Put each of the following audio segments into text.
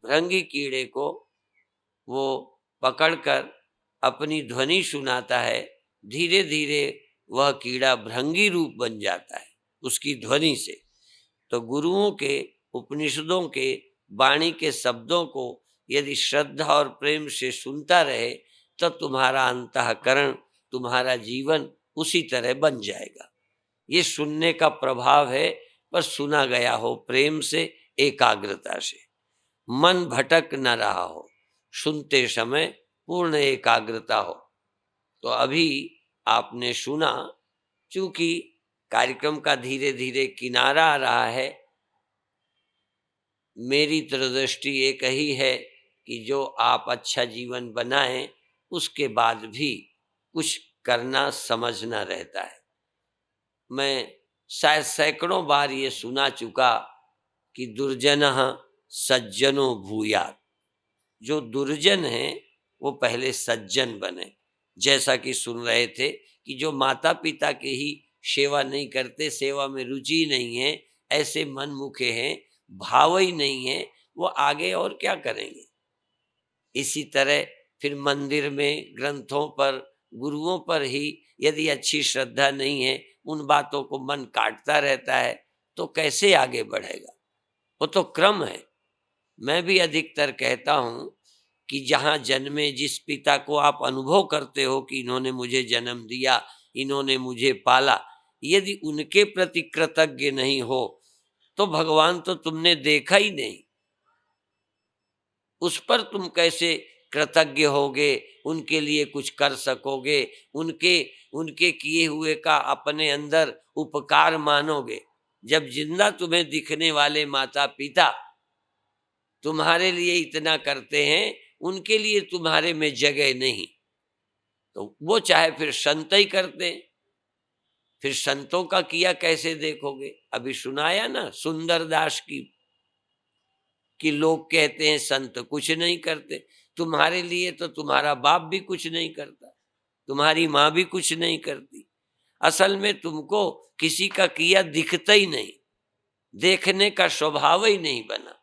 भृंगी कीड़े को वो पकड़कर अपनी ध्वनि सुनाता है। धीरे धीरे वह कीड़ा भृंगी रूप बन जाता है उसकी ध्वनि से। तो गुरुओं के, उपनिषदों के वाणी के शब्दों को यदि श्रद्धा और प्रेम से सुनता रहे तो तुम्हारा अंतःकरण, तुम्हारा जीवन उसी तरह बन जाएगा। ये सुनने का प्रभाव है, पर सुना गया हो प्रेम से, एकाग्रता से, मन भटक न रहा हो, सुनते समय पूर्ण एकाग्रता हो। तो अभी आपने सुना, चूंकि कार्यक्रम का धीरे धीरे किनारा आ रहा है, मेरी दृष्टि एक ही है कि जो आप अच्छा जीवन बनाएं उसके बाद भी कुछ करना समझना रहता है। मैं शायद सैकड़ों बार ये सुना चुका कि दुर्जनः सज्जनो भूयात्। जो दुर्जन है वो पहले सज्जन बने। जैसा कि सुन रहे थे कि जो माता पिता के ही सेवा नहीं करते, सेवा में रुचि नहीं है, ऐसे मनमुखे हैं, भाव ही नहीं है, वो आगे और क्या करेंगे। इसी तरह फिर मंदिर में, ग्रंथों पर, गुरुओं पर ही यदि अच्छी श्रद्धा नहीं है, उन बातों को मन काटता रहता है, तो कैसे आगे बढ़ेगा। वो तो क्रम है। मैं भी अधिकतर कहता हूँ कि जहाँ जन्मे जिस पिता को आप अनुभव करते हो कि इन्होंने मुझे जन्म दिया, इन्होंने मुझे पाला, यदि उनके प्रति कृतज्ञ नहीं हो तो भगवान तो तुमने देखा ही नहीं, उस पर तुम कैसे कृतज्ञ होगे, उनके लिए कुछ कर सकोगे, उनके उनके किए हुए का अपने अंदर उपकार मानोगे। जब जिंदा तुम्हें दिखने वाले माता पिता तुम्हारे लिए इतना करते हैं, उनके लिए तुम्हारे में जगह नहीं, तो वो चाहे फिर संत ही करते हैं, फिर संतों का किया कैसे देखोगे। अभी सुनाया ना सुंदर दास की, कि लोग कहते हैं संत कुछ नहीं करते। तुम्हारे लिए तो तुम्हारा बाप भी कुछ नहीं करता, तुम्हारी माँ भी कुछ नहीं करती। असल में तुमको किसी का किया दिखता ही नहीं, देखने का स्वभाव ही नहीं बना।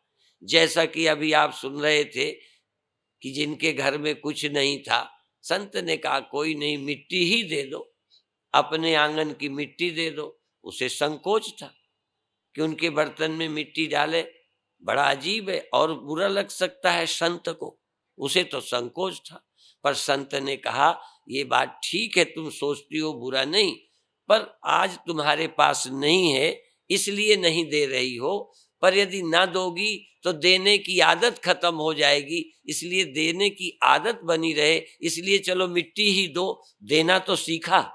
जैसा कि अभी आप सुन रहे थे कि जिनके घर में कुछ नहीं था, संत ने कहा कोई नहीं, मिट्टी ही दे दो, अपने आंगन की मिट्टी दे दो। उसे संकोच था कि उनके बर्तन में मिट्टी डाले, बड़ा अजीब है और बुरा लग सकता है संत को, उसे तो संकोच था। पर संत ने कहा ये बात ठीक है, तुम सोचती हो बुरा नहीं, पर आज तुम्हारे पास नहीं है इसलिए नहीं दे रही हो, पर यदि ना दोगी तो देने की आदत खत्म हो जाएगी, इसलिए देने की आदत बनी रहे, इसलिए चलो मिट्टी ही दो, देना तो सीखा।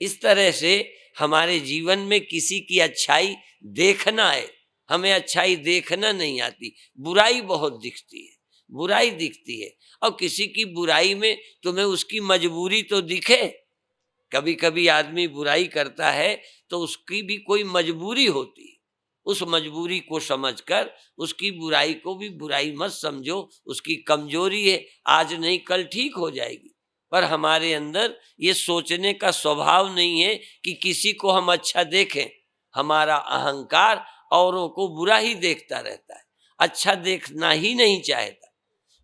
इस तरह से हमारे जीवन में किसी की अच्छाई देखना है, हमें अच्छाई देखना नहीं आती, बुराई बहुत दिखती है, बुराई दिखती है। और किसी की बुराई में तुम्हें उसकी मजबूरी तो दिखे। कभी कभी आदमी बुराई करता है तो उसकी भी कोई मजबूरी होती है, उस मजबूरी को समझकर उसकी बुराई को भी बुराई मत समझो, उसकी कमजोरी है, आज नहीं कल ठीक हो जाएगी। पर हमारे अंदर ये सोचने का स्वभाव नहीं है कि किसी को हम अच्छा देखें। हमारा अहंकार औरों को बुरा ही देखता रहता है, अच्छा देखना ही नहीं चाहता।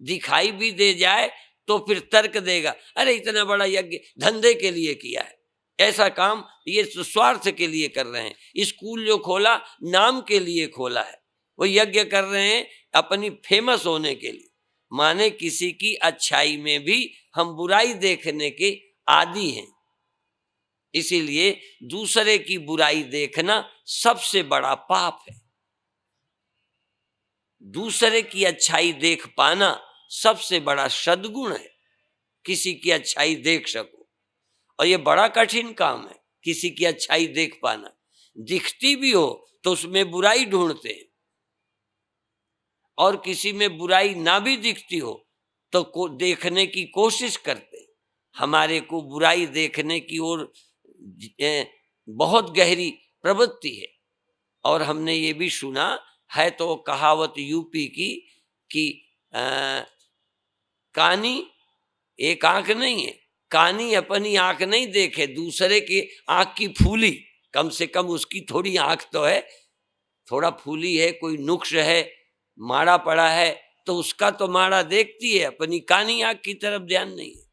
दिखाई भी दे जाए तो फिर तर्क देगा, अरे इतना बड़ा यज्ञ धंधे के लिए किया है, ऐसा काम ये स्वार्थ के लिए कर रहे हैं। स्कूल जो खोला नाम के लिए खोला है, वो यज्ञ कर रहे हैं अपनी फेमस होने के लिए। माने किसी की अच्छाई में भी हम बुराई देखने के आदी हैं। इसीलिए दूसरे की बुराई देखना सबसे बड़ा पाप है, दूसरे की अच्छाई देख पाना सबसे बड़ा सद्गुण है। किसी की अच्छाई देख सको, और ये बड़ा कठिन काम है किसी की अच्छाई देख पाना। दिखती भी हो तो उसमें बुराई ढूंढते हैं, और किसी में बुराई ना भी दिखती हो तो देखने की कोशिश करते हैं। हमारे को बुराई देखने की ओर बहुत गहरी प्रवृत्ति है। और हमने ये भी सुना है, तो कहावत यूपी की कि कानी एक आंख नहीं है, कानी अपनी आंख नहीं देखे, दूसरे की आंख की फूली, कम से कम उसकी थोड़ी आंख तो है। थोड़ा फूली है, कोई नुक्स है, माड़ा पड़ा है, तो उसका तो माड़ा देखती है, अपनी कानी आंख की तरफ ध्यान नहीं है।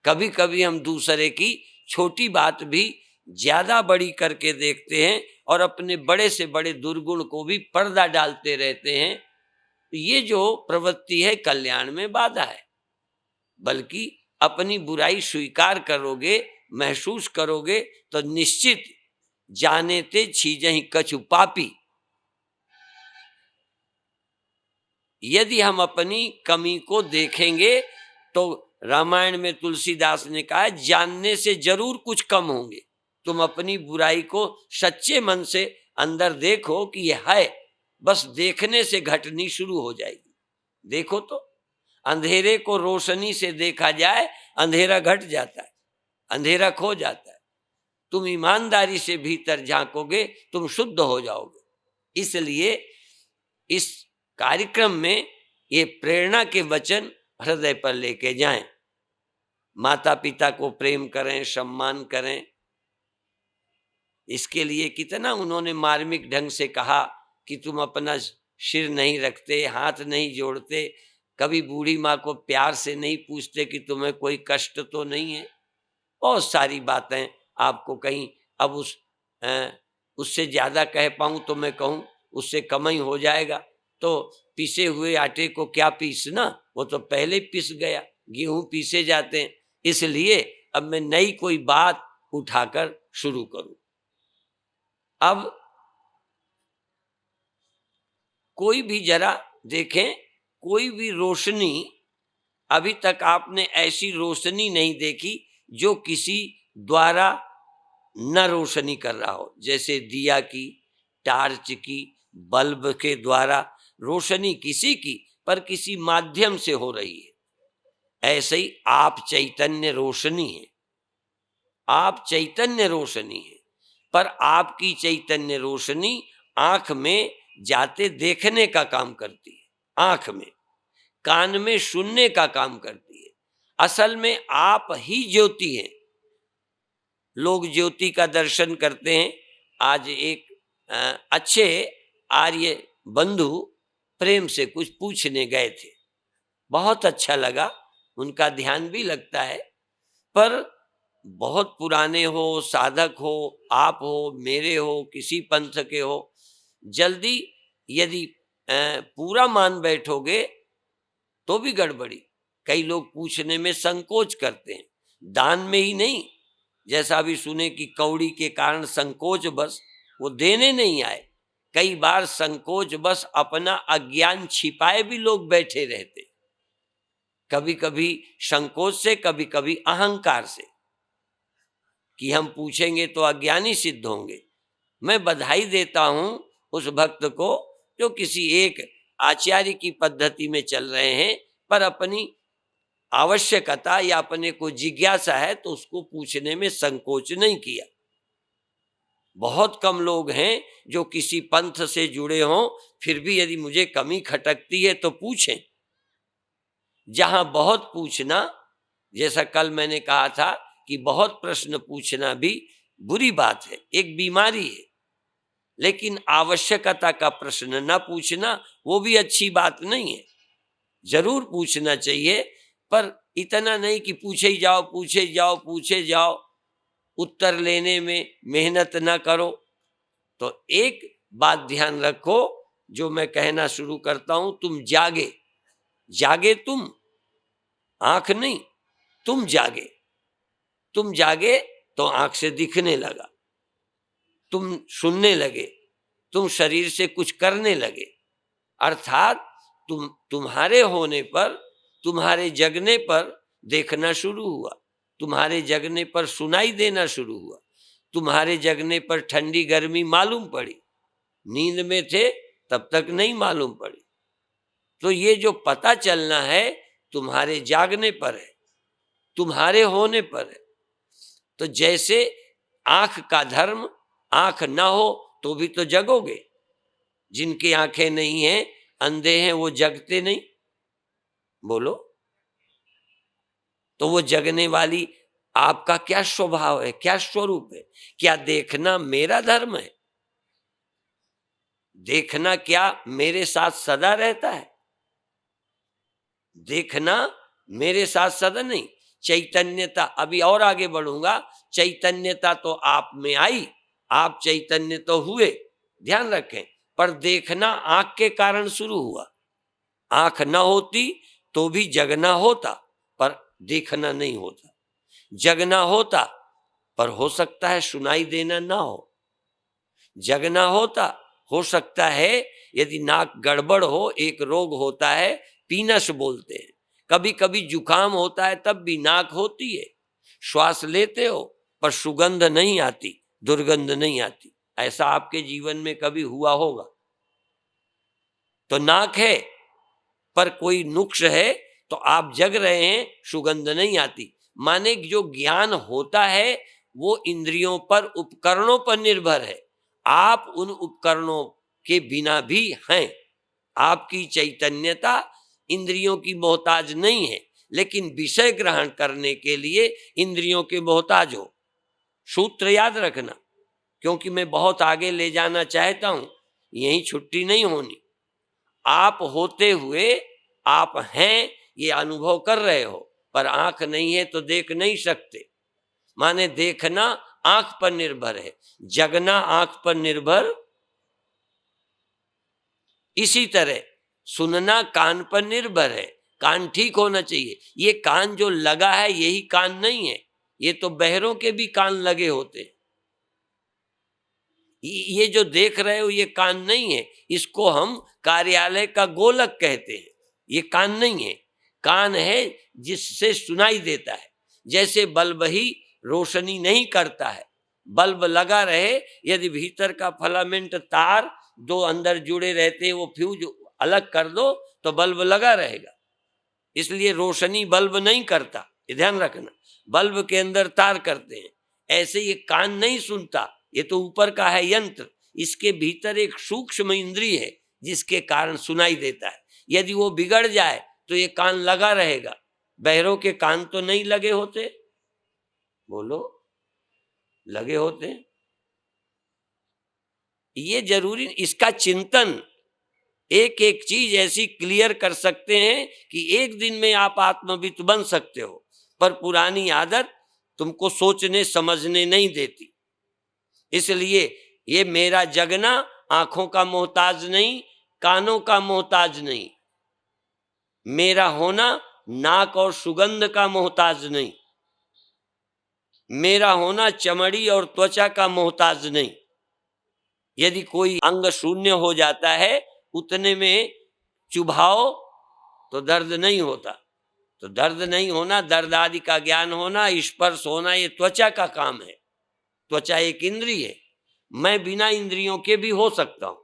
कभी कभी हम दूसरे की छोटी बात भी ज्यादा बड़ी करके देखते हैं और अपने बड़े से बड़े दुर्गुण को भी पर्दा डालते रहते हैं। ये जो प्रवृत्ति है कल्याण में बाधा है। बल्कि अपनी बुराई स्वीकार करोगे, महसूस करोगे तो निश्चित जाने ते छीजहि कछु पापी। यदि हम अपनी कमी को देखेंगे तो रामायण में तुलसीदास ने कहा है, जानने से जरूर कुछ कम होंगे। तुम अपनी बुराई को सच्चे मन से अंदर देखो कि यह है, बस देखने से घटनी शुरू हो जाएगी। देखो तो अंधेरे को रोशनी से देखा जाए, अंधेरा घट जाता है, अंधेरा खो जाता है। तुम ईमानदारी से भीतर झांकोगे, तुम शुद्ध हो जाओगे। इसलिए इस कार्यक्रम में ये प्रेरणा के वचन हृदय पर लेके जाएं। माता पिता को प्रेम करें, सम्मान करें। इसके लिए कितना उन्होंने मार्मिक ढंग से कहा कि तुम अपना सिर नहीं रखते, हाथ नहीं जोड़ते, कभी बूढ़ी माँ को प्यार से नहीं पूछते कि तुम्हें कोई कष्ट तो नहीं है। बहुत सारी बातें आपको कहीं अब उससे ज्यादा कह पाऊं तो मैं कहूं उससे कम ही हो जाएगा। तो पीसे हुए आटे को क्या पीसना, वो तो पहले पिस गया। गेहूं पीसे जाते हैं। इसलिए अब मैं नई कोई बात उठाकर शुरू करूं। अब कोई भी जरा देखें, कोई भी रोशनी, अभी तक आपने ऐसी रोशनी नहीं देखी जो किसी द्वारा न रोशनी कर रहा हो। जैसे दिया की, टार्च की, बल्ब के द्वारा रोशनी किसी की, पर किसी माध्यम से हो रही है। ऐसे ही आप चैतन्य रोशनी है, आप चैतन्य रोशनी है, पर आपकी चैतन्य रोशनी आंख में जाते देखने का काम करती है, आंख में, कान में सुनने का काम करती है। असल में आप ही ज्योति हैं। लोग ज्योति का दर्शन करते हैं। आज एक अच्छे आर्य बंधु प्रेम से कुछ पूछने गए थे, बहुत अच्छा लगा, उनका ध्यान भी लगता है। पर बहुत पुराने हो, साधक हो, आप हो, मेरे हो, किसी पंथ के हो, जल्दी यदि पूरा मान बैठोगे तो भी गड़बड़ी। कई लोग पूछने में संकोच करते हैं, दान में ही नहीं। जैसा भी सुने कि कौड़ी के कारण संकोच बस वो देने नहीं आए। कई बार संकोच बस अपना अज्ञान छिपाए भी लोग बैठे रहते, कभी कभी संकोच से, कभी कभी अहंकार से, कि हम पूछेंगे तो अज्ञानी सिद्ध होंगे। मैं बधाई देता हूं उस भक्त को जो किसी एक आचार्य की पद्धति में चल रहे हैं, पर अपनी आवश्यकता या अपने को जिज्ञासा है तो उसको पूछने में संकोच नहीं किया। बहुत कम लोग हैं जो किसी पंथ से जुड़े हों, फिर भी यदि मुझे कमी खटकती है तो पूछें। जहां बहुत पूछना, जैसा कल मैंने कहा था कि बहुत प्रश्न पूछना भी बुरी बात है, एक बीमारी है। लेकिन आवश्यकता का प्रश्न न पूछना वो भी अच्छी बात नहीं है। जरूर पूछना चाहिए, पर इतना नहीं कि पूछे ही जाओ, पूछे जाओ, पूछे जाओ, उत्तर लेने में मेहनत ना करो। तो एक बात ध्यान रखो, जो मैं कहना शुरू करता हूं, तुम जागे, जागे तुम, आंख नहीं, तुम जागे। तुम जागे तो आंख से दिखने लगा, तुम सुनने लगे, तुम शरीर से कुछ करने लगे। अर्थात तुम्हारे होने पर, तुम्हारे जगने पर देखना शुरू हुआ, तुम्हारे जगने पर सुनाई देना शुरू हुआ, तुम्हारे जगने पर ठंडी गर्मी मालूम पड़ी। नींद में थे तब तक नहीं मालूम पड़ी। तो ये जो पता चलना है तुम्हारे जागने पर है, तुम्हारे होने पर है। तो जैसे आंख का धर्म, आंख ना हो तो भी तो जगोगे। जिनकी आंखें नहीं हैं, अंधे हैं, वो जगते नहीं। बोलो, तो वो जगने वाली आपका क्या स्वभाव है, क्या स्वरूप है? क्या देखना मेरा धर्म है? देखना क्या मेरे साथ सदा रहता है? देखना मेरे साथ सदा नहीं। चैतन्यता, अभी और आगे बढ़ूंगा, चैतन्यता तो आप में आई, आप चैतन्य तो हुए, ध्यान रखें, पर देखना आंख के कारण शुरू हुआ। आंख ना होती तो भी जगना होता, पर देखना नहीं होता। जगना होता, पर हो सकता है सुनाई देना ना हो। जगना होता, हो सकता है यदि नाक गड़बड़ हो, एक रोग होता है पीनस बोलते हैं, कभी कभी जुकाम होता है तब भी नाक होती है। श्वास लेते हो पर सुगंध नहीं आती, दुर्गंध नहीं आती। ऐसा आपके जीवन में कभी हुआ होगा। तो नाक है पर कोई नुक्स है, तो आप जग रहे हैं, सुगंध नहीं आती। माने जो ज्ञान होता है वो इंद्रियों पर, उपकरणों पर निर्भर है। आप उन उपकरणों के बिना भी हैं। आपकी चैतन्यता इंद्रियों की मोहताज नहीं है, लेकिन विषय ग्रहण करने के लिए इंद्रियों के मोहताज हो। सूत्र याद रखना, क्योंकि मैं बहुत आगे ले जाना चाहता हूं, यही छुट्टी नहीं होनी। आप होते हुए आप हैं ये अनुभव कर रहे हो, पर आंख नहीं है तो देख नहीं सकते। माने देखना आंख पर निर्भर है, जगना आंख पर निर्भर। इसी तरह सुनना कान पर निर्भर है, कान ठीक होना चाहिए। ये कान जो लगा है यही कान नहीं है, ये तो बहरों के भी कान लगे होते हैं। ये जो देख रहे हो ये कान नहीं है, इसको हम कार्यालय का गोलक कहते हैं। ये कान नहीं है, कान है जिससे सुनाई देता है। जैसे बल्ब ही रोशनी नहीं करता है, बल्ब लगा रहे, यदि भीतर का फिलामेंट तार दो अंदर जुड़े रहते हैं, वो फ्यूज अलग कर दो तो बल्ब लगा रहेगा। इसलिए रोशनी बल्ब नहीं करता, ये ध्यान रखना। बल्ब के अंदर तार करते हैं। ऐसे ये कान नहीं सुनता, ये तो ऊपर का है यंत्र, इसके भीतर एक सूक्ष्म इंद्रिय है जिसके कारण सुनाई देता है। यदि वो बिगड़ जाए तो ये कान लगा रहेगा। बहरों के कान तो नहीं लगे होते, बोलो, लगे होते। ये जरूरी, इसका चिंतन, एक एक चीज ऐसी क्लियर कर सकते हैं कि एक दिन में आप आत्मविद बन सकते हो, पर पुरानी आदत तुमको सोचने समझने नहीं देती। इसलिए ये मेरा जगना आंखों का मोहताज नहीं, कानों का मोहताज नहीं। मेरा होना नाक और सुगंध का मोहताज नहीं। मेरा होना चमड़ी और त्वचा का मोहताज नहीं। यदि कोई अंग शून्य हो जाता है, उतने में चुभाओ तो दर्द नहीं होता। तो दर्द नहीं होना, दर्द आदि का ज्ञान होना, स्पर्श होना, ये त्वचा का काम है। त्वचा एक इंद्रिय है। मैं बिना इंद्रियों के भी हो सकता हूं।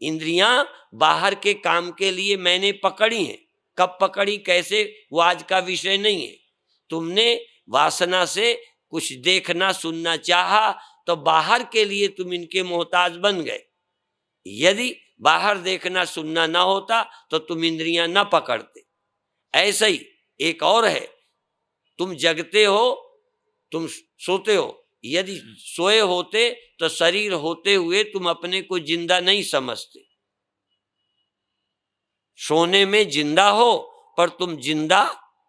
इंद्रियां बाहर के काम के लिए मैंने पकड़ी हैं। कब पकड़ी, कैसे, वो आज का विषय नहीं है। तुमने वासना से कुछ देखना सुनना चाहा तो बाहर के लिए तुम इनके मोहताज बन गए। यदि बाहर देखना सुनना ना होता तो तुम इंद्रियां ना पकड़ते। ऐसा ही एक और है, तुम जगते हो, तुम सोते हो। यदि सोए होते तो शरीर होते हुए तुम अपने को जिंदा नहीं समझते। सोने में जिंदा हो पर तुम जिंदा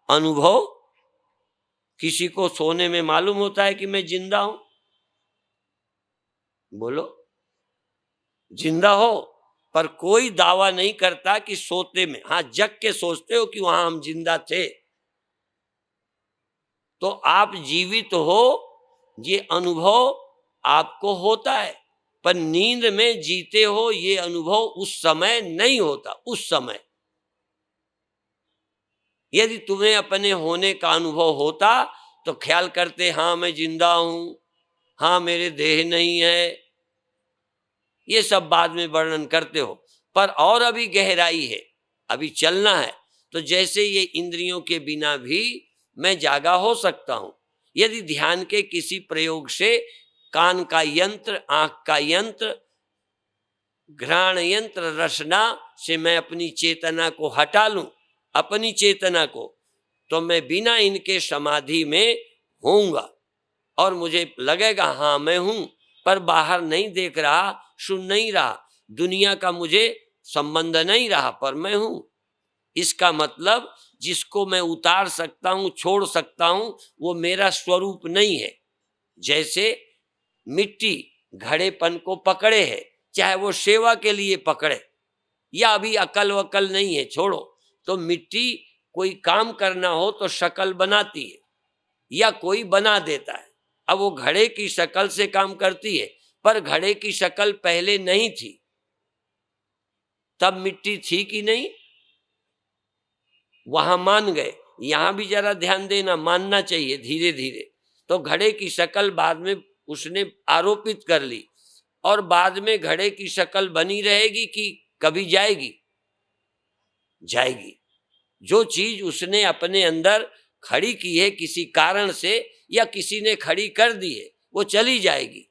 अनुभव, किसी को सोने में मालूम होता है कि मैं जिंदा हूं? बोलो, जिंदा हो पर कोई दावा नहीं करता कि सोते में, हाँ जग के सोचते हो कि वहां हम जिंदा थे। तो आप जीवित हो, ये अनुभव आपको होता है, पर नींद में जीते हो ये अनुभव उस समय नहीं होता। उस समय यदि तुम्हें अपने होने का अनुभव होता तो ख्याल करते, हाँ मैं जिंदा हूं, हाँ मेरे देह नहीं है, ये सब बाद में वर्णन करते हो। पर और अभी गहराई है, अभी चलना है। तो जैसे ये इंद्रियों के बिना भी मैं जागा हो सकता हूं। यदि ध्यान के किसी प्रयोग से कान का यंत्र, आंख का यंत्र, घ्राण यंत्र, रसना से मैं अपनी चेतना को हटा लूं, अपनी चेतना को, तो मैं बिना इनके समाधि में होऊंगा और मुझे लगेगा हाँ मैं हूं, पर बाहर नहीं देख रहा, सुन नहीं रहा। दुनिया का मुझे संबंध नहीं रहा, पर मैं हूं। इसका मतलब जिसको मैं उतार सकता हूं, छोड़ सकता हूं, वो मेरा स्वरूप नहीं है। जैसे मिट्टी घड़ेपन को पकड़े है, चाहे वो सेवा के लिए पकड़े या अभी अकल वकल नहीं है, छोड़ो, तो मिट्टी कोई काम करना हो तो शक्ल बनाती है या कोई बना देता है। अब वो घड़े की शक्ल से काम करती है, पर घड़े की शक्ल पहले नहीं थी, तब मिट्टी थी कि नहीं? वहां मान गए, यहां भी जरा ध्यान देना, मानना चाहिए धीरे धीरे। तो घड़े की शक्ल बाद में उसने आरोपित कर ली, और बाद में घड़े की शक्ल बनी रहेगी कि कभी जाएगी? जाएगी। जो चीज उसने अपने अंदर खड़ी की है किसी कारण से, या किसी ने खड़ी कर दी है, वो चली जाएगी।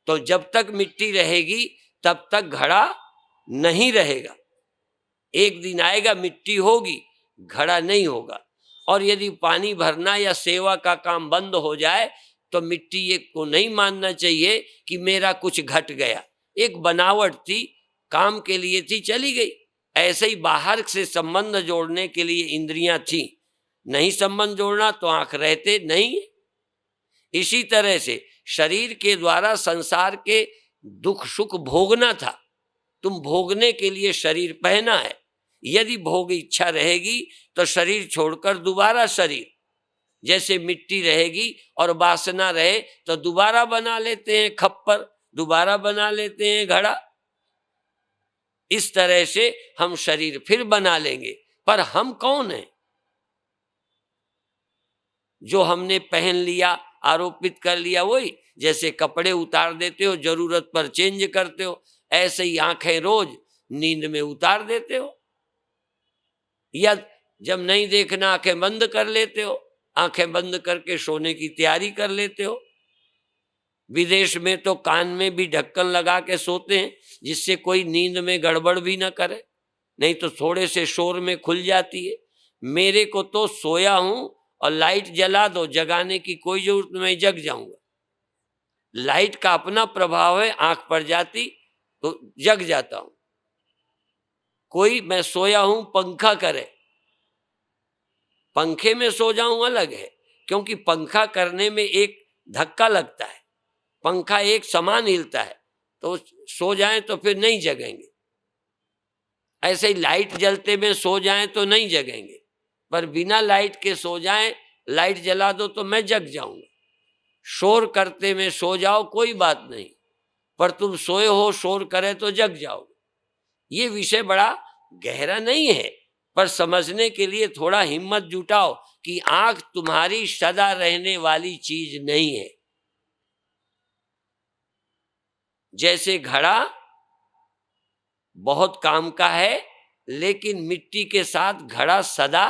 तो जब तक मिट्टी रहेगी तब तक घड़ा नहीं रहेगा। एक दिन आएगा मिट्टी होगी, घड़ा नहीं होगा। और यदि पानी भरना या सेवा का काम बंद हो जाए तो मिट्टी ये को नहीं मानना चाहिए कि मेरा कुछ घट गया। एक बनावट थी, काम के लिए थी, चली गई। ऐसे ही बाहर से संबंध जोड़ने के लिए इंद्रियां थी, नहीं संबंध जोड़ना तो आंख रहते नहीं। इसी तरह से शरीर के द्वारा संसार के दुख सुख भोगना था, तुम भोगने के लिए शरीर पहना है। यदि भोग इच्छा रहेगी तो शरीर छोड़कर दोबारा शरीर, जैसे मिट्टी रहेगी और वासना रहे तो दोबारा बना लेते हैं खप्पर, दोबारा बना लेते हैं घड़ा। इस तरह से हम शरीर फिर बना लेंगे, पर हम कौन हैं? जो हमने पहन लिया, आरोपित कर लिया, वही। जैसे कपड़े उतार देते हो, जरूरत पर चेंज करते हो, ऐसे ही आंखें रोज नींद में उतार देते हो, या जब नहीं देखना आंखें बंद कर लेते हो, आंखें बंद करके सोने की तैयारी कर लेते हो। विदेश में तो कान में भी ढक्कन लगा के सोते हैं, जिससे कोई नींद में गड़बड़ भी ना करे, नहीं तो थोड़े से शोर में खुल जाती है। मेरे को तो सोया हूं और लाइट जला दो, जगाने की कोई जरूरत नहीं, मैं जग जाऊंगा। लाइट का अपना प्रभाव है, आंख पड़ जाती तो जग जाता हूं। कोई मैं सोया हूं पंखा करे, पंखे में सो जाऊं अलग है, क्योंकि पंखा करने में एक धक्का लगता है, पंखा एक समान हिलता है, तो सो जाएं तो फिर नहीं जगेंगे। ऐसे ही लाइट जलते में सो जाएं तो नहीं जगेंगे, पर बिना लाइट के सो जाएं, लाइट जला दो तो मैं जग जाऊंगा। शोर करते में सो जाओ कोई बात नहीं, पर तुम सोए हो शोर करे तो जग जाओगे। ये विषय बड़ा गहरा नहीं है, पर समझने के लिए थोड़ा हिम्मत जुटाओ कि आंख तुम्हारी सदा रहने वाली चीज नहीं है। जैसे घड़ा बहुत काम का है, लेकिन मिट्टी के साथ घड़ा सदा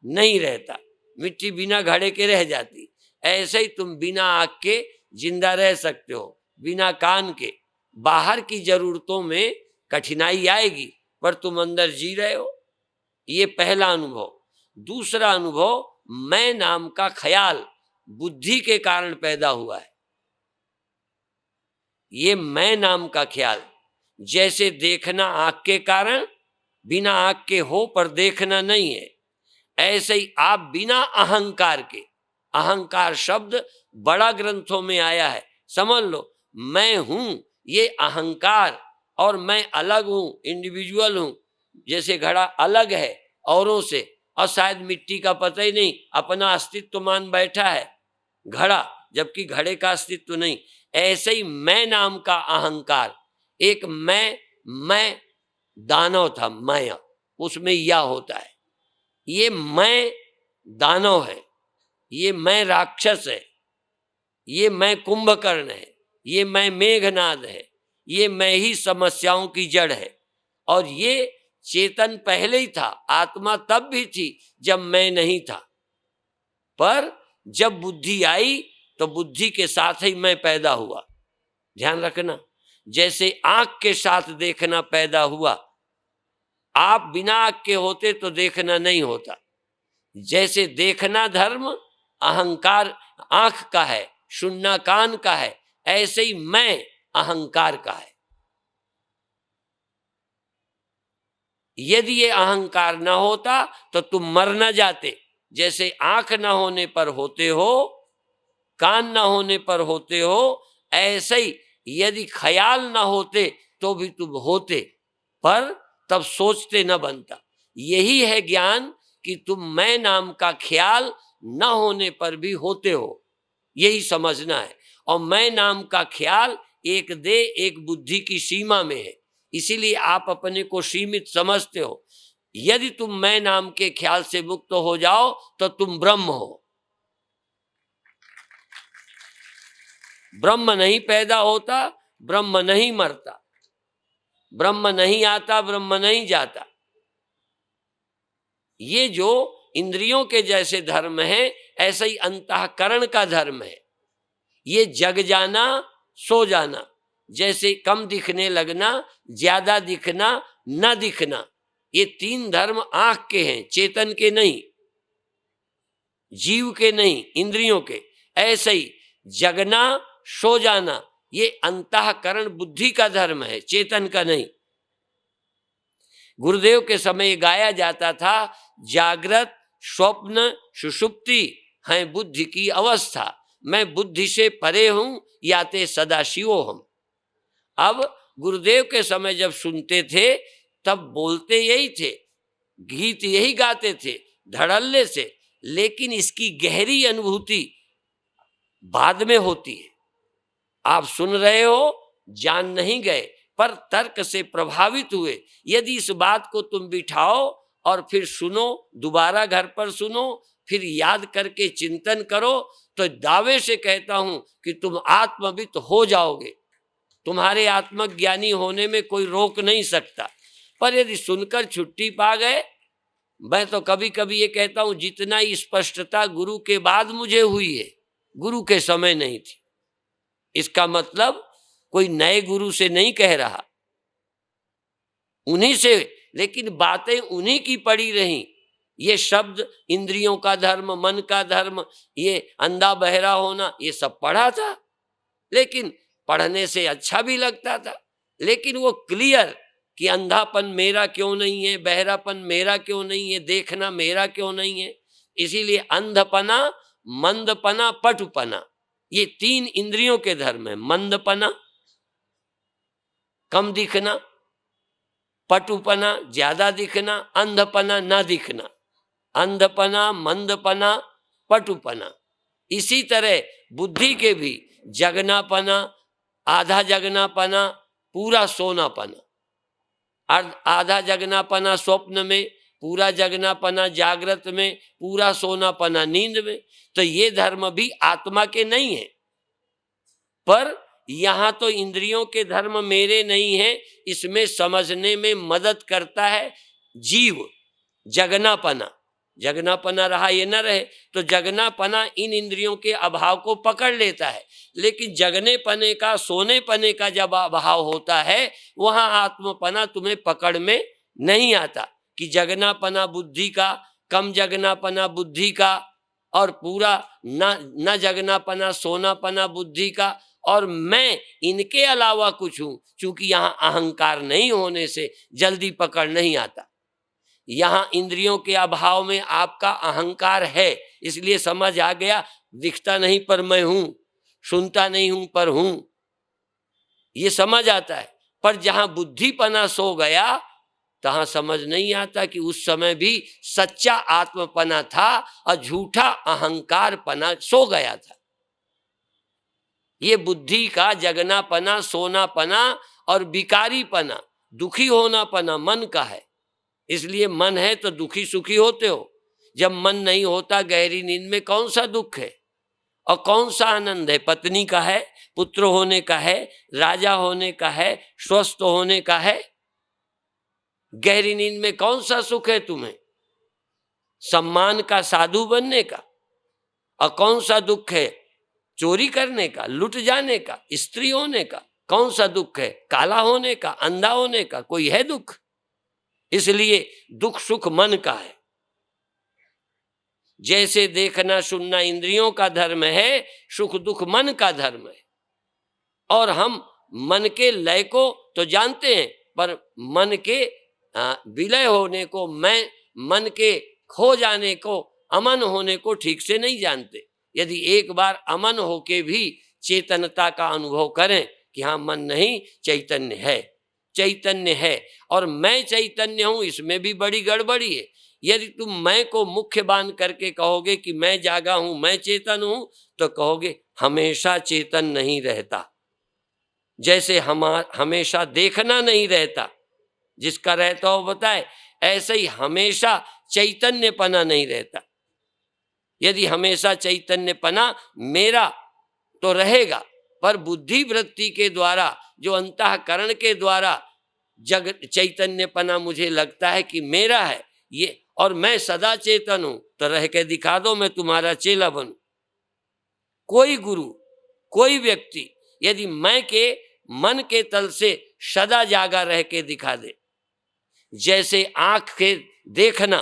नहीं रहता, मिट्टी बिना घड़े के रह जाती। ऐसे ही तुम बिना आँख के जिंदा रह सकते हो, बिना कान के। बाहर की जरूरतों में कठिनाई आएगी, पर तुम अंदर जी रहे हो। ये पहला अनुभव। दूसरा अनुभव, मैं नाम का ख्याल बुद्धि के कारण पैदा हुआ है। ये मैं नाम का ख्याल, जैसे देखना आंख के कारण, बिना आंख के हो पर देखना नहीं है, ऐसे ही आप बिना अहंकार के, अहंकार शब्द बड़ा ग्रंथों में आया है, समझ लो। मैं हूं ये अहंकार, और मैं अलग हूं, इंडिविजुअल हूं। जैसे घड़ा अलग है औरों से, और शायद मिट्टी का पता ही नहीं, अपना अस्तित्व मान बैठा है घड़ा, जबकि घड़े का अस्तित्व नहीं। ऐसे ही मैं नाम का अहंकार, एक मैं दानव था, माया, उसमें या होता है। ये मैं दानव है, ये मैं राक्षस है, ये मैं कुंभकर्ण है, ये मैं मेघनाद है, ये मैं ही समस्याओं की जड़ है। और ये चेतन पहले ही था, आत्मा तब भी थी जब मैं नहीं था, पर जब बुद्धि आई तो बुद्धि के साथ ही मैं पैदा हुआ। ध्यान रखना, जैसे आंख के साथ देखना पैदा हुआ, आप बिना आंख के होते तो देखना नहीं होता। जैसे देखना धर्म अहंकार आंख का है, सुनना कान का है, ऐसे ही मैं अहंकार का है। यदि ये अहंकार न होता तो तुम मर न जाते। जैसे आंख न होने पर होते हो, कान न होने पर होते हो, ऐसे ही यदि ख्याल न होते तो भी तुम होते, पर तब सोचते न बनता। यही है ज्ञान कि तुम मैं नाम का ख्याल न होने पर भी होते हो, यही समझना है। और मैं नाम का ख्याल एक देह एक बुद्धि की सीमा में है, इसीलिए आप अपने को सीमित समझते हो। यदि तुम मैं नाम के ख्याल से मुक्त हो जाओ तो तुम ब्रह्म हो। ब्रह्म नहीं पैदा होता, ब्रह्म नहीं मरता, ब्रह्म नहीं आता, ब्रह्म नहीं जाता। ये जो इंद्रियों के जैसे धर्म है, ऐसा ही अंतःकरण का धर्म है। ये जग जाना, सो जाना, जैसे कम दिखने लगना, ज्यादा दिखना, न दिखना, ये तीन धर्म आंख के हैं, चेतन के नहीं, जीव के नहीं, इंद्रियों के। ऐसे ही जगना, सो जाना, ये अंतःकरण बुद्धि का धर्म है, चेतन का नहीं। गुरुदेव के समय गाया जाता था, जागृत स्वप्न सुषुप्ति है बुद्धि की अवस्था, मैं बुद्धि से परे हूं, याते सदाशिवो हम। अब गुरुदेव के समय जब सुनते थे तब बोलते यही थे, गीत यही गाते थे धड़ल्ले से, लेकिन इसकी गहरी अनुभूति बाद में होती है। आप सुन रहे हो, जान नहीं गए, पर तर्क से प्रभावित हुए। यदि इस बात को तुम बिठाओ और फिर सुनो, दोबारा घर पर सुनो, फिर याद करके चिंतन करो, तो दावे से कहता हूं कि तुम आत्मविद हो जाओगे। तुम्हारे आत्मज्ञानी होने में कोई रोक नहीं सकता। पर यदि सुनकर छुट्टी पा गए, मैं तो कभी कभी ये कहता हूं, जितना ही स्पष्टता गुरु के बाद मुझे हुई है, गुरु के समय नहीं थी। इसका मतलब कोई नए गुरु से नहीं कह रहा, उन्हीं से, लेकिन बातें उन्हीं की पड़ी रहीं। ये शब्द इंद्रियों का धर्म, मन का धर्म, ये अंधा बहरा होना, ये सब पढ़ा था, लेकिन पढ़ने से अच्छा भी लगता था। लेकिन वो क्लियर कि अंधापन मेरा क्यों नहीं है, बहरापन मेरा क्यों नहीं है, देखना मेरा क्यों नहीं है। इसीलिए अंधपना, मंदपना, पटुपना, ये तीन इंद्रियों के धर्म है। मंदपना कम दिखना, पटुपना ज्यादा दिखना, अंधपना ना दिखना। अंधपना, मंदपना, पटुपना। इसी तरह बुद्धि के भी जगनापना, आधा जगनापना, पूरा सोनापना। आधा जगनापना स्वप्न में, पूरा जगनापना जागृत में, पूरा सोनापना नींद में। तो ये धर्म भी आत्मा के नहीं है। पर यहां तो इंद्रियों के धर्म मेरे नहीं है, इसमें समझने में मदद करता है जीव। जगनापना, जगनापना रहा ये न रहे तो जगनापना इन इंद्रियों के अभाव को पकड़ लेता है। लेकिन जगने पने का, सोने पने का जब अभाव होता है, वहां आत्मपना तुम्हें पकड़ में नहीं आता। कि जगनापना बुद्धि का, कम जगनापना बुद्धि का, और पूरा न जगनापना सोनापना बुद्धि का, और मैं इनके अलावा कुछ हूं। चूंकि यहां अहंकार नहीं होने से जल्दी पकड़ नहीं आता। यहां इंद्रियों के अभाव में आपका अहंकार है, इसलिए समझ आ गया, दिखता नहीं पर मैं हूं, सुनता नहीं हूं पर हूं, ये समझ आता है। पर जहां बुद्धिपना सो गया, तहां समझ नहीं आता कि उस समय भी सच्चा आत्मपना था और झूठा अहंकारपना सो गया था। ये बुद्धि का जगनापना, सोनापना और विकारीपना, दुखी होनापना मन का है। इसलिए मन है तो दुखी सुखी होते हो। जब मन नहीं होता गहरी नींद में, कौन सा दुख है और कौन सा आनंद है? पत्नी का है, पुत्र होने का है, राजा होने का है, स्वस्थ होने का है। गहरी नींद में कौन सा सुख है तुम्हें? सम्मान का, साधु बनने का। और कौन सा दुख है? चोरी करने का, लुट जाने का, स्त्री होने का। कौन सा दुख है? काला होने का, अंधा होने का। कोई है दुख? इसलिए दुख सुख मन का है। जैसे देखना सुनना इंद्रियों का धर्म है, सुख दुख मन का धर्म है। और हम मन के लय को तो जानते हैं, पर मन के विलय होने को, मैं मन के खो जाने को, अमन होने को ठीक से नहीं जानते। यदि एक बार अमन होके भी चेतनता का अनुभव करें कि हाँ मन नहीं, चैतन्य है, चैतन्य है और मैं चैतन्य हूं, इसमें भी बड़ी गड़बड़ी है। यदि तुम मैं को मुख्य बांध करके कहोगे कि मैं जागा हूं, मैं चेतन हूं, तो कहोगे हमेशा चेतन नहीं रहता। जैसे हमेशा देखना नहीं रहता, जिसका रहता हो बताए, ऐसे ही हमेशा चैतन्यपना नहीं रहता। यदि हमेशा चैतन्यपना मेरा तो रहेगा, पर बुद्धि वृत्ति के द्वारा, जो अंतःकरण के द्वारा जग चैतन्यपना मुझे लगता है कि मेरा है ये, और मैं सदा चेतन हूं, तो रह के दिखा दो, मैं तुम्हारा चेला बनूं। कोई गुरु, कोई व्यक्ति यदि मैं के मन के तल से सदा जागा रह के दिखा दे, जैसे आंख के देखना,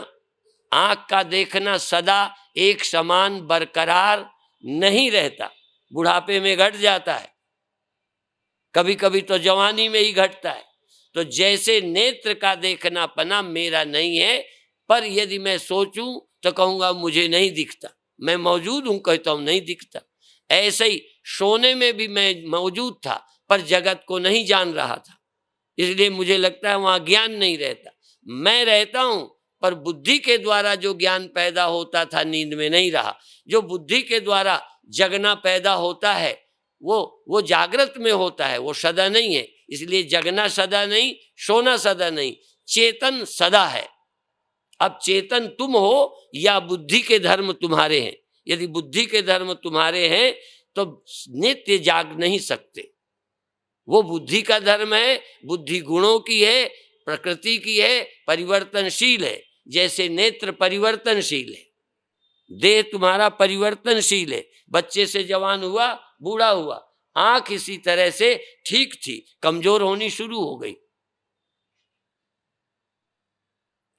आंख का देखना सदा एक समान बरकरार नहीं रहता, बुढ़ापे में घट जाता है, कभी कभी तो जवानी में ही घटता है। तो जैसे नेत्र का देखना पना मेरा नहीं है, पर यदि मैं सोचूं तो कहूंगा मुझे नहीं दिखता, मैं मौजूद हूं कहता हूं नहीं दिखता। ऐसे ही सोने में भी मैं मौजूद था, पर जगत को नहीं जान रहा था, इसलिए मुझे लगता है वहां ज्ञान नहीं रहता। मैं रहता हूं, पर बुद्धि के द्वारा जो ज्ञान पैदा होता था नींद में नहीं रहा। जो बुद्धि के द्वारा जगना पैदा होता है वो जागृत में होता है, वो सदा नहीं है। इसलिए जगना सदा नहीं, सोना सदा नहीं, चेतन सदा है। अब चेतन तुम हो या बुद्धि के धर्म तुम्हारे हैं। यदि बुद्धि के धर्म तुम्हारे हैं तो नित्य जाग नहीं सकते, वो बुद्धि का धर्म है। बुद्धि गुणों की है, प्रकृति की है, परिवर्तनशील है। जैसे नेत्र परिवर्तनशील है, देह तुम्हारा परिवर्तनशील है, बच्चे से जवान हुआ, बूढ़ा हुआ। आंख इसी तरह से ठीक थी, कमजोर होनी शुरू हो गई।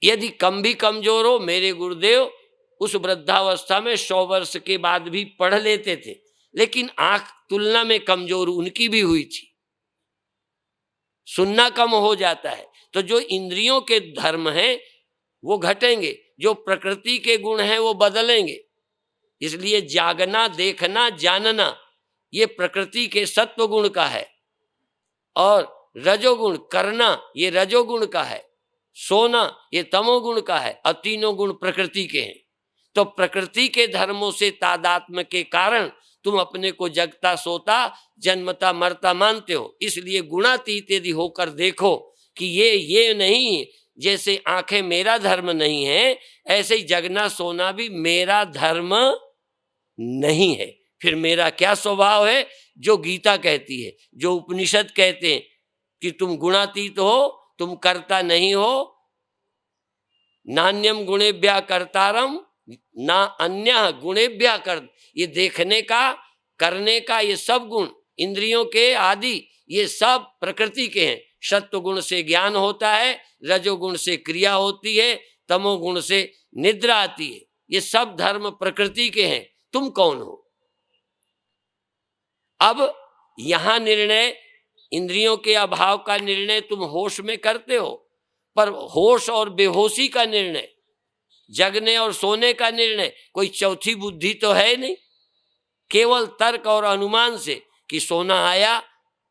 यदि कम भी कमजोर हो, मेरे गुरुदेव उस वृद्धावस्था में 100 वर्ष के बाद भी पढ़ लेते थे, लेकिन आंख तुलना में कमजोर उनकी भी हुई थी। सुनना कम हो जाता है, तो जो इंद्रियों के धर्म हैं वो घटेंगे, जो प्रकृति के गुण हैं वो बदलेंगे। इसलिए जागना, देखना, जानना ये प्रकृति के सत्व गुण का है, और रजोगुण करना ये रजोगुण का है, सोना ये तमोगुण का है, और तीनों गुण प्रकृति के हैं। तो प्रकृति के धर्मों से तादात्म्य के कारण तुम अपने को जगता सोता, जन्मता मरता मानते हो। इसलिए गुणातीत यदि होकर देखो कि ये नहीं, जैसे आंखें मेरा धर्म नहीं है, ऐसे ही जगना सोना भी मेरा धर्म नहीं है। फिर मेरा क्या स्वभाव है? जो गीता कहती है, जो उपनिषद कहते हैं कि तुम गुणातीत हो, तुम करता नहीं हो। नान्यम गुणेभ्यः कर्तारम ना अन्य गुणेभ्यः कर। ये देखने का, करने का, ये सब गुण इंद्रियों के आदि ये सब प्रकृति के हैं। सत्व गुण से ज्ञान होता है, रजोगुण से क्रिया होती है, तमोगुण से निद्रा आती है। ये सब धर्म प्रकृति के हैं। तुम कौन हो? अब यहां निर्णय इंद्रियों के अभाव का निर्णय तुम होश में करते हो, पर होश और बेहोशी का निर्णय, जगने और सोने का निर्णय कोई चौथी बुद्धि तो है नहीं। केवल तर्क और अनुमान से कि सोना आया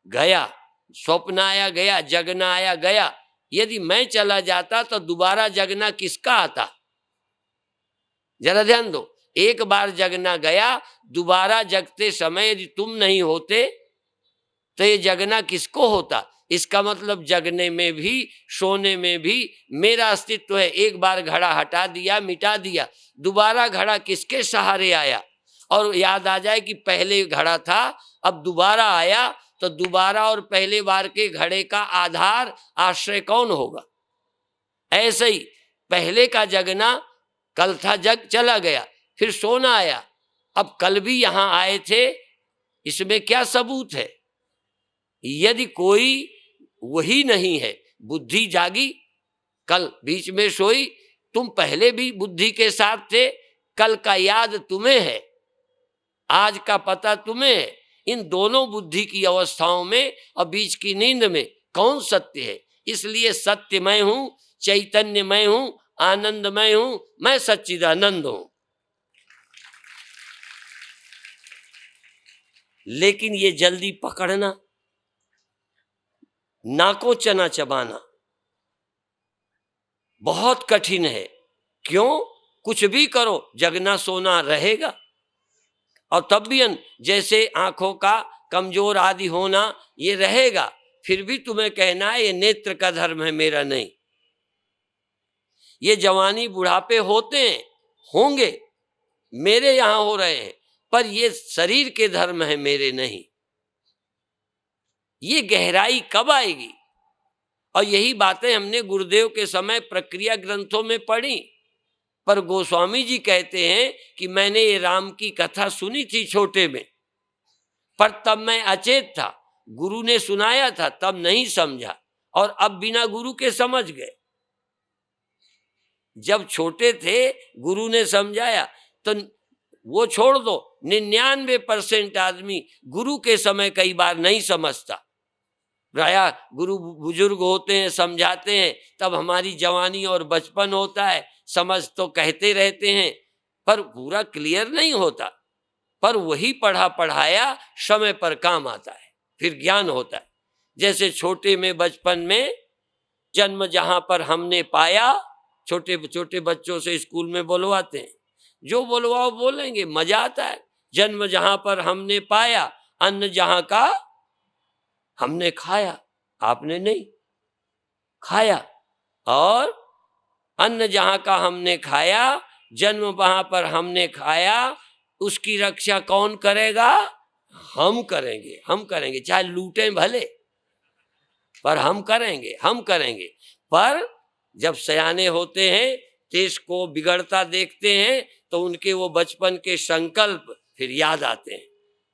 गया, स्वप्न आया गया, जगना आया गया। यदि मैं चला जाता तो दोबारा जगना किसका आता? जरा ध्यान दो। एक बार जगना गया, दोबारा जगते समय यदि तुम नहीं होते तो ये जगना किसको होता? इसका मतलब जगने में भी, सोने में भी मेरा अस्तित्व है। एक बार घड़ा हटा दिया, मिटा दिया, दोबारा घड़ा किसके सहारे आया? और याद आ जाए कि पहले घड़ा था, अब दोबारा आया, तो दोबारा और पहले बार के घड़े का आधार, आश्रय कौन होगा? ऐसे ही पहले का जगना, कल था, जग चला गया, फिर सोना आया, अब कल भी यहां आए थे, इसमें क्या सबूत है? यदि कोई वही नहीं है, बुद्धि जागी, कल बीच में सोई, तुम पहले भी बुद्धि के साथ थे, कल का याद तुम्हें है, आज का पता तुम्हें है। इन दोनों बुद्धि की अवस्थाओं में और बीच की नींद में कौन सत्य है? इसलिए सत्य मैं हूं, चैतन्यमय हूं, आनंदमय हूं, मैं सच्चिदानंद हूं। लेकिन ये जल्दी पकड़ना, नाको चना चबाना बहुत कठिन है। क्यों? कुछ भी करो जगना सोना रहेगा। और तब भी जैसे आंखों का कमजोर आदि होना ये रहेगा, फिर भी तुम्हें कहना है ये नेत्र का धर्म है, मेरा नहीं। ये जवानी बुढ़ापे होते हैं, होंगे, मेरे यहां हो रहे हैं, पर ये शरीर के धर्म है, मेरे नहीं। ये गहराई कब आएगी? और यही बातें हमने गुरुदेव के समय प्रक्रिया ग्रंथों में पढ़ी। पर गोस्वामी जी कहते हैं कि मैंने ये राम की कथा सुनी थी छोटे में, पर तब मैं अचेत था, गुरु ने सुनाया था तब नहीं समझा, और अब बिना गुरु के समझ गए। जब छोटे थे गुरु ने समझाया तो वो छोड़ दो, 99% आदमी गुरु के समय कई बार नहीं समझता। प्रायः गुरु बुजुर्ग होते हैं, समझाते हैं, तब हमारी जवानी और बचपन होता है, समझ तो कहते रहते हैं पर पूरा क्लियर नहीं होता। पर वही पढ़ा पढ़ाया समय पर काम आता है, फिर ज्ञान होता है। जैसे छोटे में बचपन में जन्म जहां पर हमने पाया, छोटे छोटे बच्चों से स्कूल में बुलवाते हैं, जो बुलवाओ बोलेंगे, मजा आता है। जन्म जहां पर हमने पाया, अन्न जहां का हमने खाया, आपने नहीं खाया। और अन्न जहां का हमने खाया, जन्म वहां पर हमने खाया, उसकी रक्षा कौन करेगा? हम करेंगे, हम करेंगे, चाहे लूटें भले, पर हम करेंगे, हम करेंगे। पर जब सयाने होते हैं, देश को बिगड़ता देखते हैं, तो उनके वो बचपन के संकल्प फिर याद आते हैं,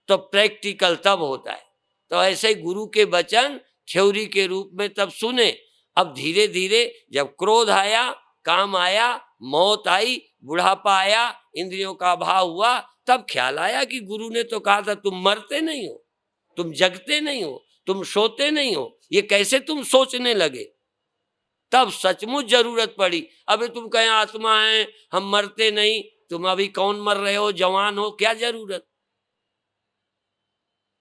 तो प्रैक्टिकल तब होता है। तो ऐसे ही गुरु के वचन थ्योरी के रूप में तब सुने। अब धीरे धीरे जब क्रोध आया, काम आया, मौत आई, बुढ़ापा आया, इंद्रियों का अभाव हुआ, तब ख्याल आया कि गुरु ने तो कहा था तुम मरते नहीं हो, तुम जगते नहीं हो, तुम सोते नहीं हो, ये कैसे तुम सोचने लगे? तब सचमुच जरूरत पड़ी। अभी तुम कहें आत्मा है, हम मरते नहीं, तुम अभी कौन मर रहे हो, जवान हो, क्या जरूरत?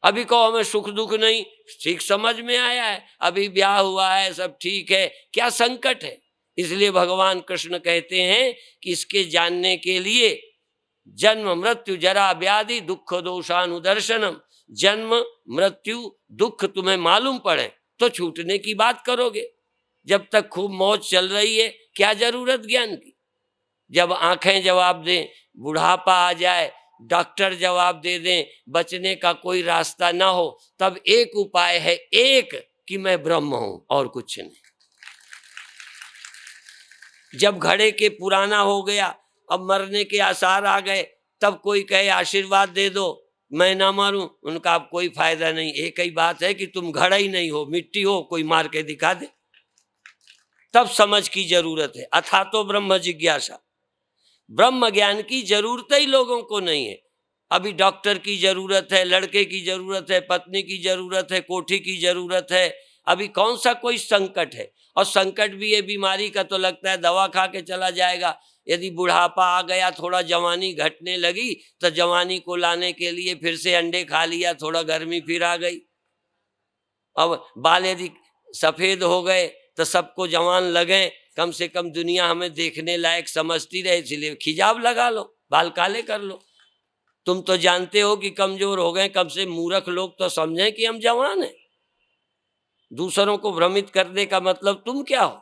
अभी कहो हमें सुख दुख नहीं, ठीक समझ में आया है, अभी ब्याह हुआ है, सब ठीक है, क्या संकट है? इसलिए भगवान कृष्ण कहते हैं कि इसके जानने के लिए जन्म मृत्यु जरा व्याधि दुख दोषानुदर्शनम, जन्म मृत्यु दुख तुम्हें मालूम पड़े तो छूटने की बात करोगे। जब तक खूब मौज चल रही है, क्या जरूरत ज्ञान की? जब आंखें जवाब दें, बुढ़ापा आ जाए, डॉक्टर जवाब दे दें, बचने का कोई रास्ता ना हो, तब एक उपाय है, एक, कि मैं ब्रह्म हूं और कुछ नहीं। जब घड़े के पुराना हो गया, अब मरने के आसार आ गए, तब कोई कहे आशीर्वाद दे दो मैं ना मरूं, उनका अब कोई फायदा नहीं। एक ही बात है कि तुम घड़ा ही नहीं हो, मिट्टी हो, कोई मार के दिखा दे। तब समझ की जरूरत है। अथा तो ब्रह्म जिज्ञासा, ब्रह्म ज्ञान की जरूरत ही लोगों को नहीं है। अभी डॉक्टर की जरूरत है, लड़के की जरूरत है, पत्नी की जरूरत है, कोठी की जरूरत है। अभी कौन सा कोई संकट है? और संकट भी है बीमारी का, तो लगता है दवा खा के चला जाएगा। यदि बुढ़ापा आ गया, थोड़ा जवानी घटने लगी, तो जवानी को लाने के लिए फिर से अंडे खा लिया, थोड़ा गर्मी फिर आ गई। अब बाल यदि सफेद हो गए तो सबको जवान लगे, कम से कम दुनिया हमें देखने लायक समझती रहे, इसलिए खिजाब लगा लो, बाल काले कर लो। तुम तो जानते हो कि कमजोर हो गए, कम से मूर्ख लोग तो समझें कि हम जवान हैं। दूसरों को भ्रमित करने का मतलब तुम क्या हो?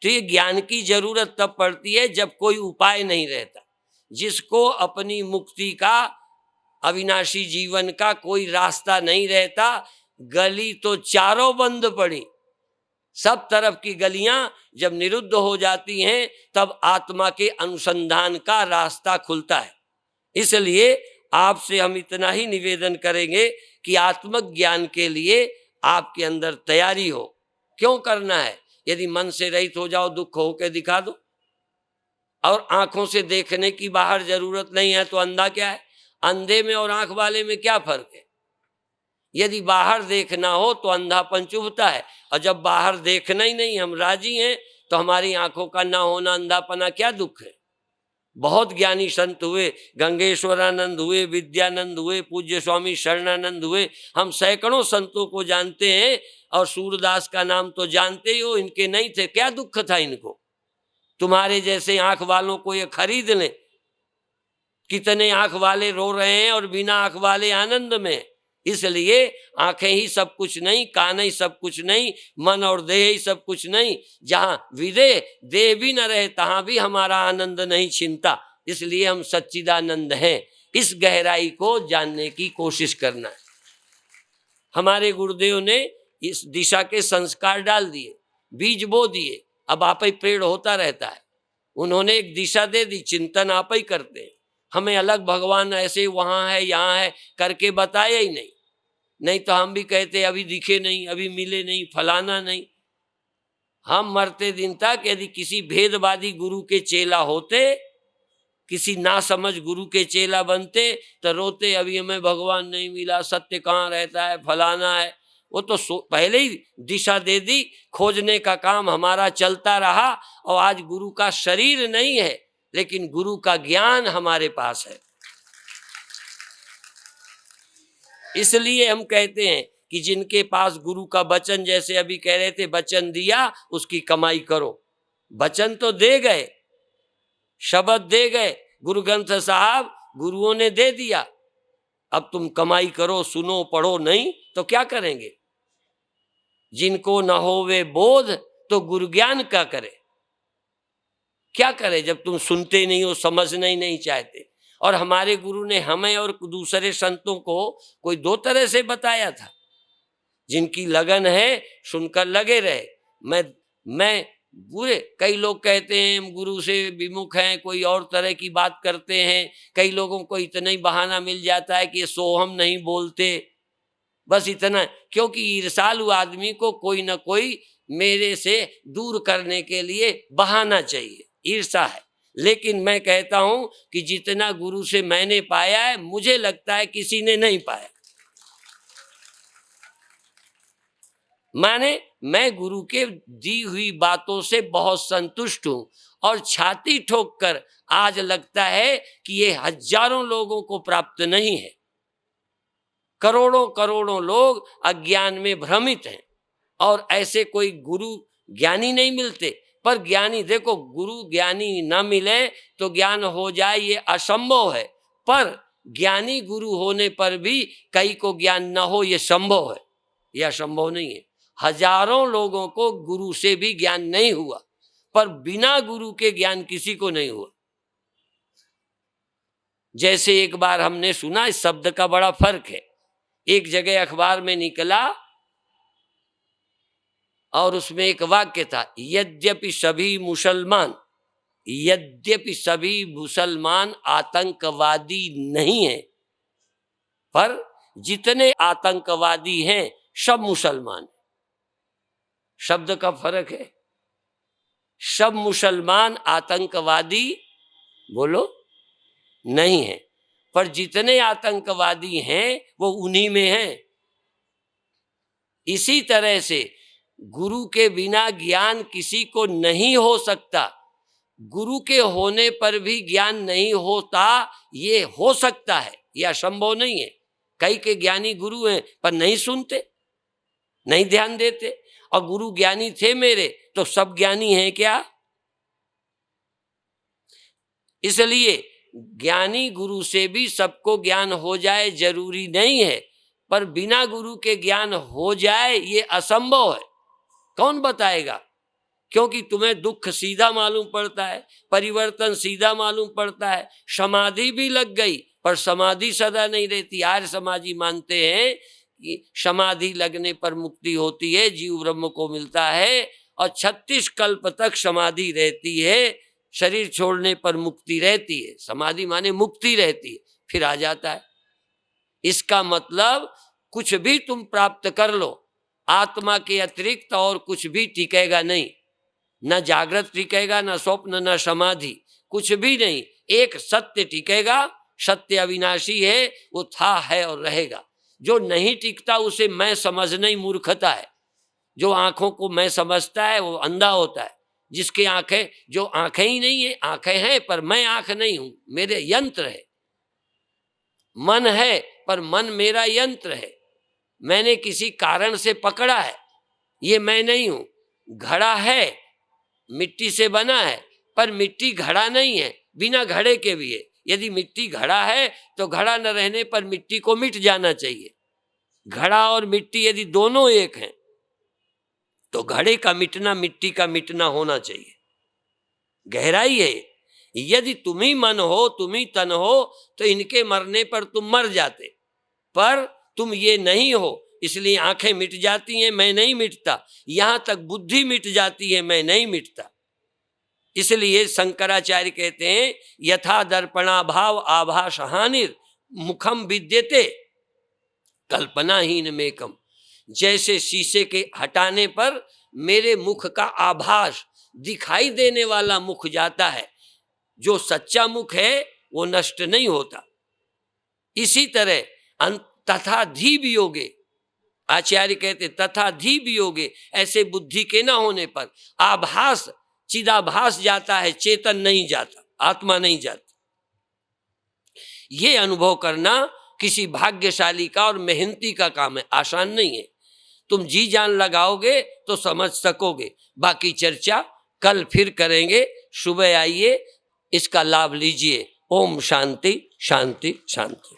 तो ये ज्ञान की जरूरत तब पड़ती है जब कोई उपाय नहीं रहता। जिसको अपनी मुक्ति का, अविनाशी जीवन का कोई रास्ता नहीं रहता, गली तो चारों बंद पड़ी, सब तरफ की गलियां जब निरुद्ध हो जाती हैं, तब आत्मा के अनुसंधान का रास्ता खुलता है। इसलिए आपसे हम इतना ही निवेदन करेंगे कि आत्मक ज्ञान के लिए आपके अंदर तैयारी हो। क्यों करना है? यदि मन से रहित हो जाओ, दुख हो के दिखा दो। और आंखों से देखने की बाहर जरूरत नहीं है, तो अंधा क्या है? अंधे में और आंख वाले में क्या फर्क है? यदि बाहर देखना हो तो अंधापन चुभता है, और जब बाहर देखना ही नहीं, हम राजी हैं, तो तो हमारी आंखों का ना होना अंधापना क्या दुख है। बहुत ज्ञानी संत हुए, गंगेश्वरानंद हुए, विद्यानंद हुए, पूज्य स्वामी शरणानंद हुए, हम सैकड़ों संतों को जानते हैं और सूरदास का नाम तो जानते ही हो। इनके नहीं थे, क्या दुख था इनको। तुम्हारे जैसे आंख वालों को ये खरीद लें। कितने आंख वाले रो रहे हैं और बिना आंख वाले आनंद में। इसलिए आंखें ही सब कुछ नहीं, कान ही सब कुछ नहीं, मन और देह ही सब कुछ नहीं। जहां विदेह देह भी न रहे तहां भी हमारा आनंद नहीं छिनता। इसलिए हम सच्चिदानंद हैं। इस गहराई को जानने की कोशिश करना है। हमारे गुरुदेव ने इस दिशा के संस्कार डाल दिए, बीज बो दिए, अब आप ही पेड़ होता रहता है। उन्होंने एक दिशा दे दी, चिंतन आप ही करते हैं। हमें अलग भगवान ऐसे वहां है यहाँ है करके बताया ही नहीं। नहीं तो हम भी कहते अभी दिखे नहीं, अभी मिले नहीं, फलाना नहीं। हम मरते दिन तक यदि किसी भेदवादी गुरु के चेला होते, किसी ना समझ गुरु के चेला बनते तो रोते, अभी हमें भगवान नहीं मिला, सत्य कहाँ रहता है, फलाना है। वो तो पहले ही दिशा दे दी, खोजने का काम हमारा चलता रहा। और आज गुरु का शरीर नहीं है लेकिन गुरु का ज्ञान हमारे पास है। इसलिए हम कहते हैं कि जिनके पास गुरु का वचन, जैसे अभी कह रहे थे वचन दिया उसकी कमाई करो। वचन तो दे गए, शब्द दे गए, गुरु ग्रंथ साहब गुरुओं ने दे दिया। अब तुम कमाई करो, सुनो पढ़ो नहीं तो क्या करेंगे। जिनको न होवे बोध तो गुरु ज्ञान क्या करे, क्या करे जब तुम सुनते नहीं हो, समझना ही नहीं चाहते। और हमारे गुरु ने हमें और दूसरे संतों को कोई दो तरह से बताया था। जिनकी लगन है सुनकर लगे रहे। मैं बुरे, कई लोग कहते हैं हम गुरु से विमुख हैं, कोई और तरह की बात करते हैं। कई लोगों को इतना ही बहाना मिल जाता है कि ये सोहम नहीं बोलते, बस इतना। क्योंकि ईर्ष्यालु आदमी को कोई ना कोई मेरे से दूर करने के लिए बहाना चाहिए, ईर्ष्या है। लेकिन मैं कहता हूं कि जितना गुरु से मैंने पाया है, मुझे लगता है किसी ने नहीं पाया। माने मैं गुरु के दी हुई बातों से बहुत संतुष्ट हूं और छाती ठोक कर आज लगता है कि ये हजारों लोगों को प्राप्त नहीं है। करोड़ों करोड़ों लोग अज्ञान में भ्रमित हैं और ऐसे कोई गुरु ज्ञानी नहीं मिलते। पर ज्ञानी, देखो गुरु ज्ञानी न मिले तो ज्ञान हो जाए ये असंभव है। पर ज्ञानी गुरु होने पर भी कई को ज्ञान न हो ये संभव है, यह असंभव नहीं है। हजारों लोगों को गुरु से भी ज्ञान नहीं हुआ, पर बिना गुरु के ज्ञान किसी को नहीं हुआ। जैसे एक बार हमने सुना, इस शब्द का बड़ा फर्क है। एक जगह अखबार में निकला और उसमें एक वाक्य था, यद्यपि सभी मुसलमान आतंकवादी नहीं हैं, पर जितने आतंकवादी हैं सब मुसलमान। शब्द का फर्क है। सब मुसलमान आतंकवादी बोलो नहीं है, पर जितने आतंकवादी हैं वो उन्हीं में हैं। इसी तरह से गुरु के बिना ज्ञान किसी को नहीं हो सकता। गुरु के होने पर भी ज्ञान नहीं होता, ये हो सकता है, यह असंभव नहीं है। कई के ज्ञानी गुरु हैं पर नहीं सुनते, नहीं ध्यान देते। और गुरु ज्ञानी थे मेरे तो सब ज्ञानी हैं क्या? इसलिए ज्ञानी गुरु से भी सबको ज्ञान हो जाए जरूरी नहीं है, पर बिना गुरु के ज्ञान हो जाए ये असंभव है। कौन बताएगा? क्योंकि तुम्हें दुख सीधा मालूम पड़ता है, परिवर्तन सीधा मालूम पड़ता है। समाधि भी लग गई पर समाधि सदा नहीं रहती। आर्य समाजी मानते हैं कि समाधि लगने पर मुक्ति होती है, जीव ब्रह्म को मिलता है और 36 कल्प तक समाधि रहती है, शरीर छोड़ने पर मुक्ति रहती है। समाधि माने मुक्ति रहती है, फिर आ जाता है। इसका मतलब कुछ भी तुम प्राप्त कर लो, आत्मा के अतिरिक्त और कुछ भी टिकेगा नहीं। न जागृत टिकेगा, न स्वप्न, न समाधि, कुछ भी नहीं। एक सत्य टिकेगा, सत्य अविनाशी है, वो था, है और रहेगा। जो नहीं टिकता उसे मैं समझना ही मूर्खता है। जो आंखों को मैं समझता है वो अंधा होता है। जिसके आंखें, जो आंखें ही नहीं है, आंखें हैं पर मैं आंख नहीं हूं, मेरे यंत्र है। मन है पर मन मेरा यंत्र है, मैंने किसी कारण से पकड़ा है, ये मैं नहीं हूं। घड़ा है, मिट्टी से बना है, पर मिट्टी घड़ा नहीं है, बिना घड़े के भी है। यदि मिट्टी घड़ा है तो घड़ा न रहने पर मिट्टी को मिट जाना चाहिए। घड़ा और मिट्टी यदि दोनों एक हैं तो घड़े का मिटना मिट्टी का मिटना होना चाहिए। गहराई है। यदि तुम ही मन हो, तुम ही तन हो, तो इनके मरने पर तुम मर जाते, पर तुम ये नहीं हो, इसलिए आंखें मिट जाती हैं, मैं नहीं मिटता। यहां तक बुद्धि मिट जाती है, मैं नहीं मिटता। इसलिए शंकराचार्य कहते हैं यथा दर्पणाभाव आभास हानिर मुखम विद्यते कल्पनाहीन मेकम। जैसे शीशे के हटाने पर मेरे मुख का आभास, दिखाई देने वाला मुख जाता है, जो सच्चा मुख है वो नष्ट नहीं होता। इसी तरह तथा धी वियोगे, आचार्य कहते तथा धी वियोगे, ऐसे बुद्धि के न होने पर आभास, चिदाभास जाता है, चेतन नहीं जाता, आत्मा नहीं जाती। ये अनुभव करना किसी भाग्यशाली का और मेहनती का काम है, आसान नहीं है। तुम जी जान लगाओगे तो समझ सकोगे। बाकी चर्चा कल फिर करेंगे। सुबह आइए, इसका लाभ लीजिए। ओम शांति शांति शांति।